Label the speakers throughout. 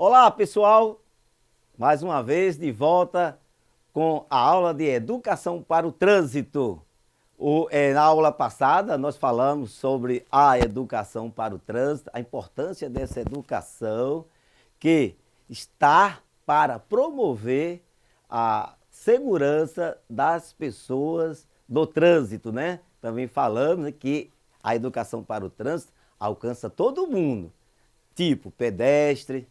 Speaker 1: Olá, pessoal! Mais uma vez de volta com a aula de Educação para o Trânsito. Na aula passada nós falamos sobre a educação para o trânsito, a importância dessa educação que está para promover a segurança das pessoas no trânsito, né? Também falamos que a educação para o trânsito alcança todo mundo, tipo pedestre,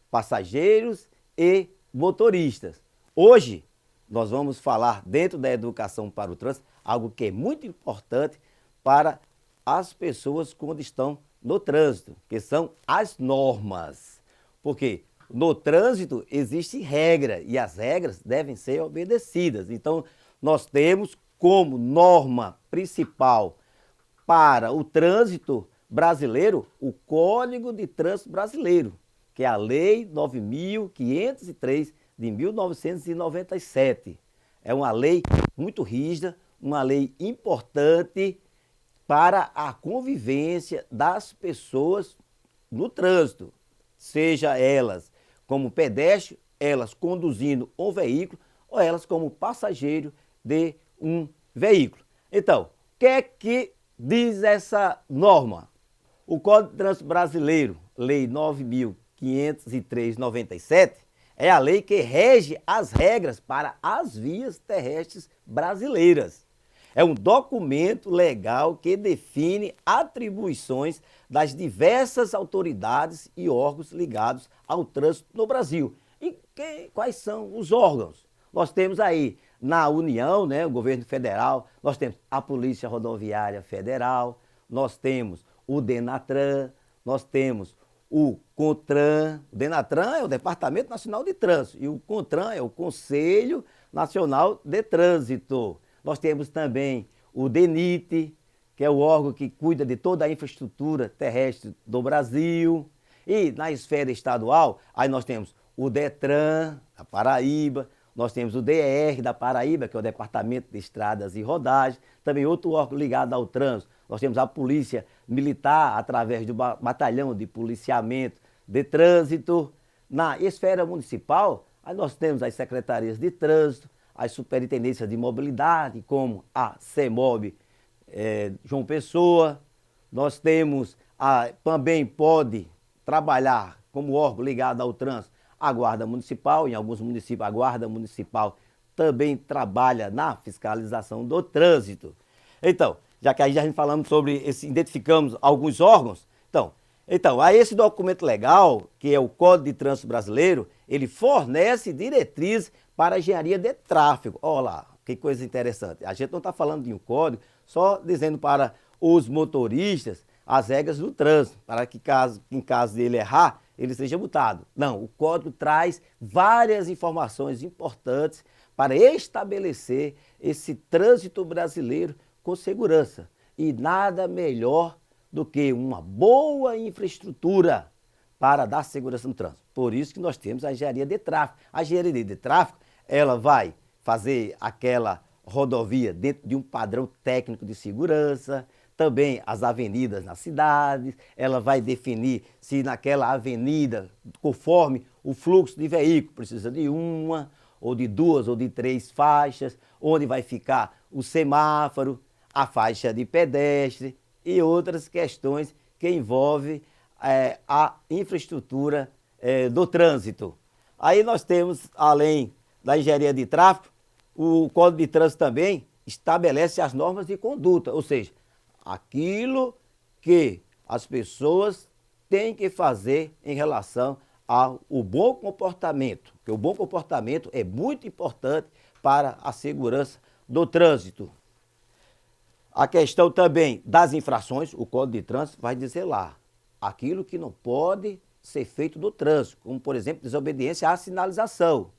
Speaker 1: passageiros e motoristas. Hoje nós vamos falar dentro da educação para o trânsito algo que é muito importante para as pessoas quando estão no trânsito, que são as normas. Porque no trânsito existe regra e as regras devem ser obedecidas. Então nós temos como norma principal para o trânsito brasileiro o Código de Trânsito Brasileiro, que é a Lei 9.503 de 1997. É uma lei muito rígida, uma lei importante para a convivência das pessoas no trânsito, seja elas como pedestre, elas conduzindo um veículo ou elas como passageiro de um veículo. Então, o que é que diz essa norma? O Código de Trânsito Brasileiro, Lei 9.503/97, é a lei que rege as regras para as vias terrestres brasileiras. É um documento legal que define atribuições das diversas autoridades e órgãos ligados ao trânsito no Brasil. E quais são os órgãos? Nós temos aí na União, né, o governo federal, nós temos a Polícia Rodoviária Federal, nós temos o Denatran, nós temos o CONTRAN. O Denatran é o Departamento Nacional de Trânsito e o CONTRAN é o Conselho Nacional de Trânsito. Nós temos também o DENIT, que é o órgão que cuida de toda a infraestrutura terrestre do Brasil. E na esfera estadual, aí nós temos o DETRAN, da Paraíba, nós temos o DR da Paraíba, que é o Departamento de Estradas e Rodagens, também outro órgão ligado ao trânsito. Nós temos a Polícia Militar, através do Batalhão de Policiamento de Trânsito. Na esfera municipal, aí nós temos as secretarias de trânsito, as superintendências de mobilidade, como a CEMOB João Pessoa. Nós temos, também pode trabalhar como órgão ligado ao trânsito, a Guarda Municipal. Em alguns municípios, a Guarda Municipal também trabalha na fiscalização do trânsito. Então, já que aí já falamos sobre identificamos alguns órgãos, então, aí esse documento legal, que é o Código de Trânsito Brasileiro, ele fornece diretrizes para a engenharia de tráfego. Olha lá, que coisa interessante. A gente não está falando de um código, só dizendo para os motoristas as regras do trânsito, para que em caso dele errar, ele seja multado. Não, o código traz várias informações importantes para estabelecer esse trânsito brasileiro com segurança. E nada melhor do que uma boa infraestrutura para dar segurança no trânsito. Por isso que nós temos a engenharia de tráfego. A engenharia de tráfego, ela vai fazer aquela rodovia dentro de um padrão técnico de segurança, também as avenidas nas cidades, ela vai definir se naquela avenida, conforme o fluxo de veículo, precisa de uma, ou de duas, ou de três faixas, onde vai ficar o semáforo, a faixa de pedestre e outras questões que envolvem a infraestrutura do trânsito. Aí nós temos, além da engenharia de tráfego, o Código de Trânsito também estabelece as normas de conduta, ou seja, aquilo que as pessoas têm que fazer em relação ao bom comportamento, porque o bom comportamento é muito importante para a segurança do trânsito. A questão também das infrações, o Código de Trânsito vai dizer lá, aquilo que não pode ser feito no trânsito, como por exemplo, desobediência à sinalização.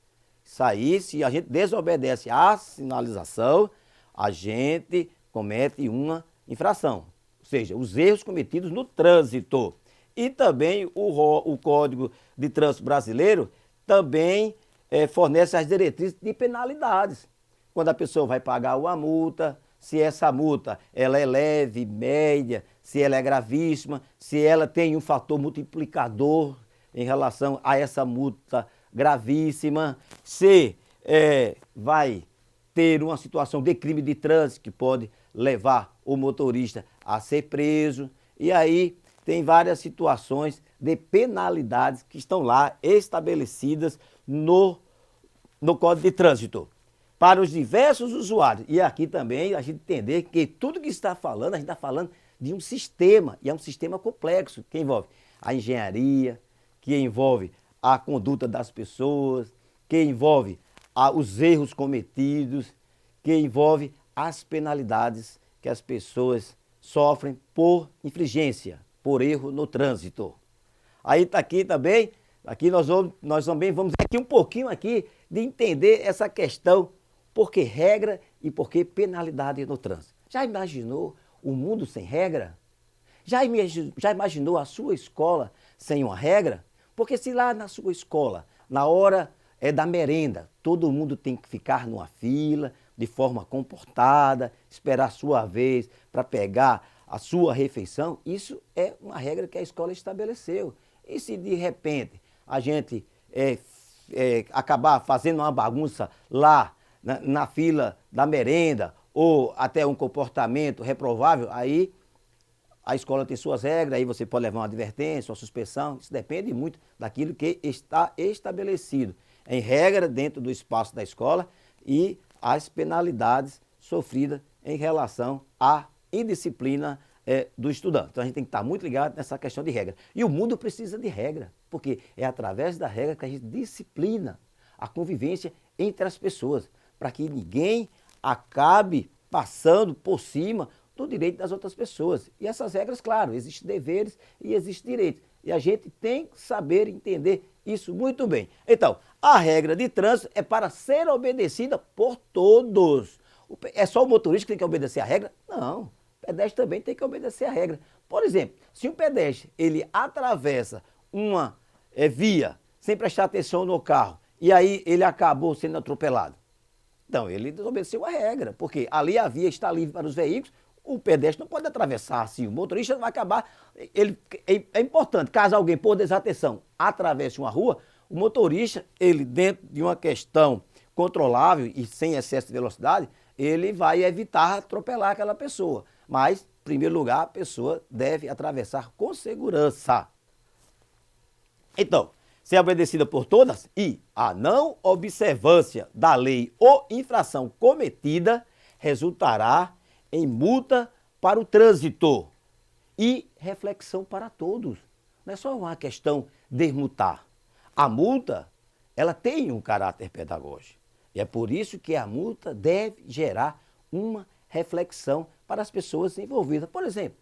Speaker 1: Isso aí, se a gente desobedece à sinalização, a gente comete uma infração, ou seja, os erros cometidos no trânsito. E também o Código de Trânsito Brasileiro também fornece as diretrizes de penalidades. Quando a pessoa vai pagar uma multa, se essa multa ela é leve, média, se ela é gravíssima, se ela tem um fator multiplicador em relação a essa multa gravíssima, se vai ter uma situação de crime de trânsito que pode levar o motorista a ser preso. E aí tem várias situações de penalidades que estão lá estabelecidas no Código de Trânsito para os diversos usuários. E aqui também a gente entender que tudo que está falando, a gente está falando de um sistema, e é um sistema complexo, que envolve a engenharia, que envolve a conduta das pessoas, que envolve os erros cometidos, que envolve as penalidades que as pessoas sofrem por infringência, por erro no trânsito. Aí está aqui também, aqui nós também vamos aqui um pouquinho aqui de entender essa questão, por que regra e por que penalidade no trânsito. Já imaginou um mundo sem regra? Já imaginou a sua escola sem uma regra? Porque se lá na sua escola, na hora da merenda, todo mundo tem que ficar numa fila, de forma comportada, esperar a sua vez para pegar a sua refeição, isso é uma regra que a escola estabeleceu. E se de repente a gente acabar fazendo uma bagunça lá na fila da merenda, ou até um comportamento reprovável, aí a escola tem suas regras, aí você pode levar uma advertência, uma suspensão, isso depende muito daquilo que está estabelecido em regra dentro do espaço da escola e as penalidades sofridas em relação à indisciplina do estudante. Então a gente tem que estar muito ligado nessa questão de regra. E o mundo precisa de regra, porque é através da regra que a gente disciplina a convivência entre as pessoas, para que ninguém acabe passando por cima do direito das outras pessoas. E essas regras, claro, existem deveres e existem direitos. E a gente tem que saber entender isso muito bem. Então, a regra de trânsito é para ser obedecida por todos. É só o motorista que tem que obedecer a regra? Não, o pedestre também tem que obedecer a regra. Por exemplo, se um pedestre ele atravessa uma via sem prestar atenção no carro e aí ele acabou sendo atropelado, então ele desobedeceu a regra, porque ali a via está livre para os veículos, o pedestre não pode atravessar assim, o motorista vai acabar, é importante, caso alguém por desatenção atravesse uma rua, o motorista, ele dentro de uma questão controlável e sem excesso de velocidade, ele vai evitar atropelar aquela pessoa. Mas, em primeiro lugar, a pessoa deve atravessar com segurança. Então, ser obedecida por todas e a não observância da lei ou infração cometida resultará em multa para o trânsito e reflexão para todos. Não é só uma questão de multar. A multa, ela tem um caráter pedagógico. E é por isso que a multa deve gerar uma reflexão para as pessoas envolvidas. Por exemplo,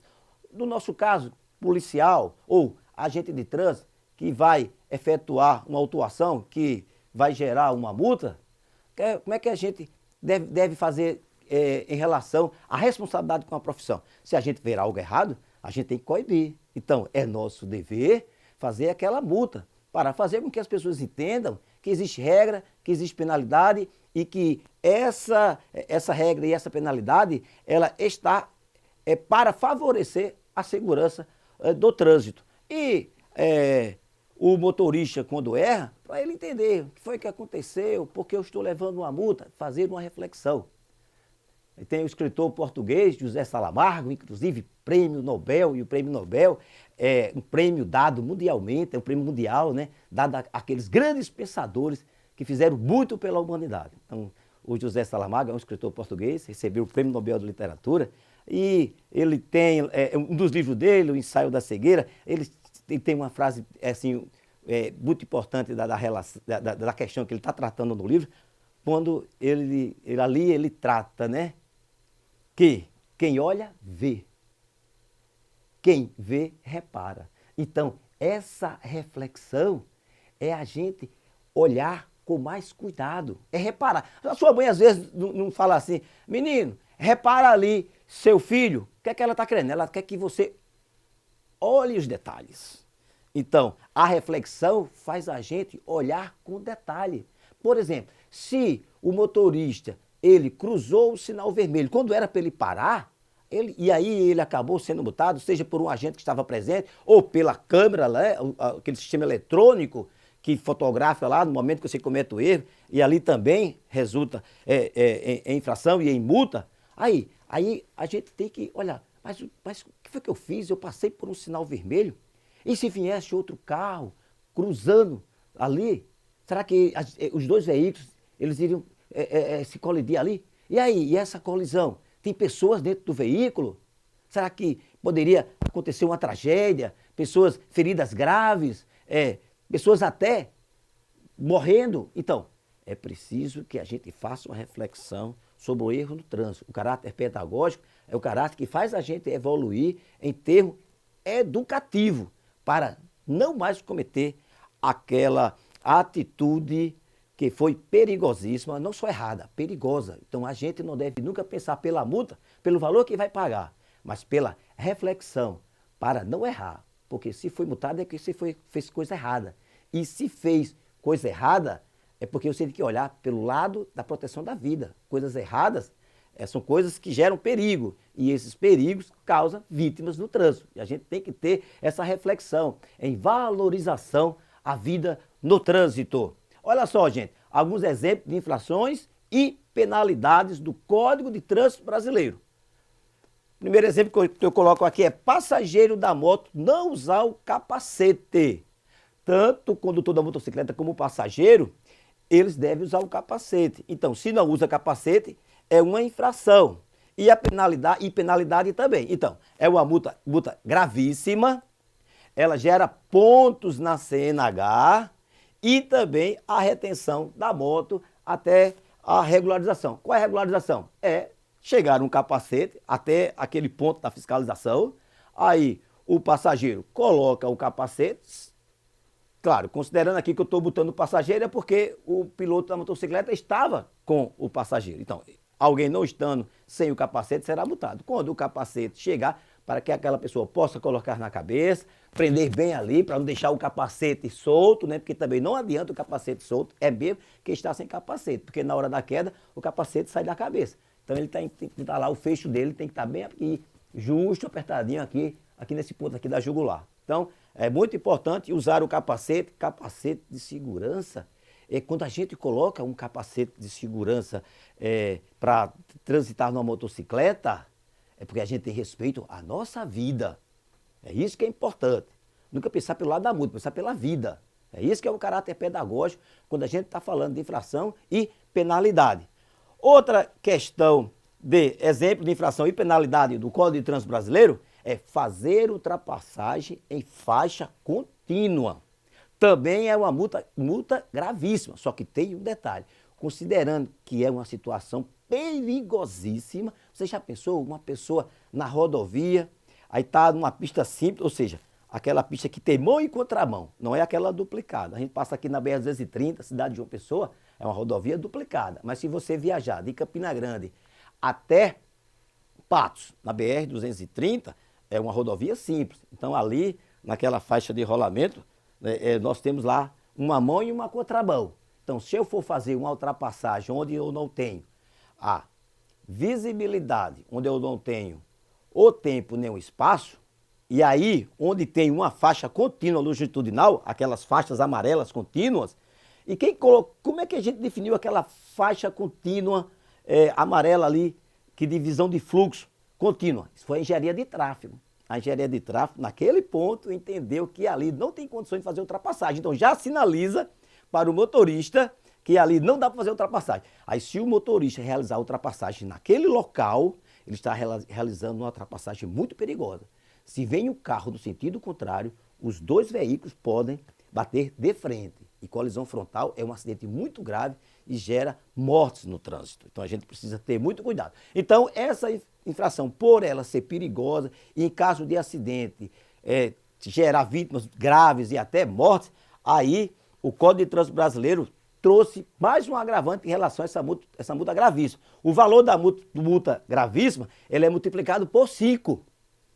Speaker 1: no nosso caso, policial ou agente de trânsito que vai efetuar uma autuação que vai gerar uma multa, como é que a gente deve fazer em relação à responsabilidade com a profissão? Se a gente ver algo errado, a gente tem que coibir. Então, é nosso dever fazer aquela multa para fazer com que as pessoas entendam que existe regra, que existe penalidade e que essa regra e essa penalidade, ela está para favorecer a segurança do trânsito. E o motorista, quando erra, para ele entender o que foi que aconteceu, por que eu estou levando uma multa, fazer uma reflexão. Tem o escritor português, José Saramago, inclusive prêmio Nobel, e o prêmio Nobel é um prêmio dado mundialmente, é um prêmio mundial, né, dado àqueles grandes pensadores que fizeram muito pela humanidade. Então, o José Saramago é um escritor português, recebeu o prêmio Nobel de Literatura, e ele tem, um dos livros dele, O Ensaio da Cegueira, ele tem uma frase assim, muito importante da questão que ele está tratando no livro, quando ele trata, né, que quem olha, vê. Quem vê, repara. Então, essa reflexão é a gente olhar com mais cuidado, é reparar. A sua mãe às vezes não fala assim, menino, repara ali, seu filho, o que é que ela está querendo? Ela quer que você olhe os detalhes. Então, a reflexão faz a gente olhar com detalhe. Por exemplo, se o motorista ele cruzou o sinal vermelho, quando era para ele parar, E aí ele acabou sendo multado, seja por um agente que estava presente, ou pela câmera, né, aquele sistema eletrônico que fotografa lá no momento que você comete o erro, e ali também resulta em infração e em multa. Aí a gente tem que olhar, mas o que foi que eu fiz? Eu passei por um sinal vermelho, e se viesse outro carro cruzando ali, será que os dois veículos eles iriam se colidir ali? E aí, e essa colisão? Tem pessoas dentro do veículo? Será que poderia acontecer uma tragédia? Pessoas feridas graves? Pessoas até morrendo? Então, é preciso que a gente faça uma reflexão sobre o erro no trânsito. O caráter pedagógico é o caráter que faz a gente evoluir em termo educativo, para não mais cometer aquela atitude que foi perigosíssima, não só errada, perigosa. Então a gente não deve nunca pensar pela multa, pelo valor que vai pagar, mas pela reflexão, para não errar. Porque se foi multado é porque você fez coisa errada. E se fez coisa errada, é porque você tem que olhar pelo lado da proteção da vida. Coisas erradas são coisas que geram perigo. E esses perigos causam vítimas no trânsito. E a gente tem que ter essa reflexão em valorização à vida no trânsito. Olha só, gente, alguns exemplos de infrações e penalidades do Código de Trânsito Brasileiro. Primeiro exemplo que eu coloco aqui é passageiro da moto não usar o capacete. Tanto o condutor da motocicleta como o passageiro, eles devem usar o capacete. Então, se não usa capacete, é uma infração. E a penalidade também. Então, é uma multa gravíssima, ela gera pontos na CNH, e também a retenção da moto até a regularização. Qual é a regularização? É chegar um capacete até aquele ponto da fiscalização, aí o passageiro coloca o capacete, claro, considerando aqui que eu estou botando o passageiro é porque o piloto da motocicleta estava com o passageiro. Então, alguém não estando sem o capacete será multado. Quando o capacete chegar, para que aquela pessoa possa colocar na cabeça, prender bem ali, para não deixar o capacete solto, né? Porque também não adianta o capacete solto, é mesmo que está sem capacete, porque na hora da queda o capacete sai da cabeça. Então ele tem que estar lá, o fecho dele tem que estar bem aqui, justo, apertadinho aqui nesse ponto aqui da jugular. Então é muito importante usar o capacete de segurança. Quando a gente coloca um capacete de segurança para transitar numa motocicleta, é porque a gente tem respeito à nossa vida. É isso que é importante. Nunca pensar pelo lado da multa, pensar pela vida. É isso que é o caráter pedagógico quando a gente está falando de infração e penalidade. Outra questão de exemplo de infração e penalidade do Código de Trânsito Brasileiro é fazer ultrapassagem em faixa contínua. Também é uma multa gravíssima, só que tem um detalhe. Considerando que é uma situação perigosíssima, você já pensou uma pessoa na rodovia, aí está numa pista simples, ou seja, aquela pista que tem mão e contramão, não é aquela duplicada. A gente passa aqui na BR-230, cidade de João Pessoa, é uma rodovia duplicada. Mas se você viajar de Campina Grande até Patos, na BR-230, é uma rodovia simples. Então ali, naquela faixa de rolamento, nós temos lá uma mão e uma contramão. Então, se eu for fazer uma ultrapassagem onde eu não tenho a visibilidade, onde eu não tenho o tempo nem o espaço, e aí onde tem uma faixa contínua longitudinal, aquelas faixas amarelas contínuas, e quem colocou, como é que a gente definiu aquela faixa contínua amarela ali, que divisão de fluxo contínua? Isso foi a engenharia de tráfego. A engenharia de tráfego, naquele ponto, entendeu que ali não tem condições de fazer ultrapassagem. Então já sinaliza para o motorista que ali não dá para fazer ultrapassagem. Aí se o motorista realizar a ultrapassagem naquele local, ele está realizando uma ultrapassagem muito perigosa. Se vem o carro no sentido contrário, os dois veículos podem bater de frente. E colisão frontal é um acidente muito grave e gera mortes no trânsito. Então a gente precisa ter muito cuidado. Então essa infração, por ela ser perigosa e em caso de acidente gerar vítimas graves e até mortes, aí o Código de Trânsito Brasileiro trouxe mais um agravante em relação a essa multa gravíssima. O valor da multa gravíssima, ele é multiplicado por 5.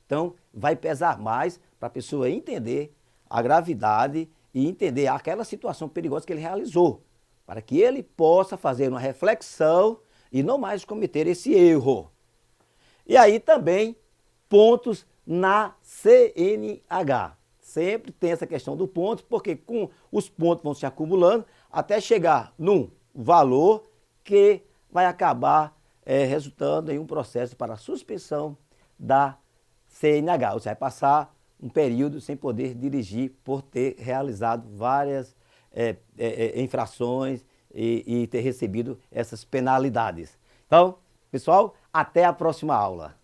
Speaker 1: Então, vai pesar mais para a pessoa entender a gravidade e entender aquela situação perigosa que ele realizou, para que ele possa fazer uma reflexão e não mais cometer esse erro. E aí também pontos na CNH. Sempre tem essa questão do ponto, porque com os pontos vão se acumulando até chegar num valor que vai acabar resultando em um processo para suspensão da CNH. Você vai passar um período sem poder dirigir por ter realizado várias infrações e ter recebido essas penalidades. Então, pessoal, até a próxima aula.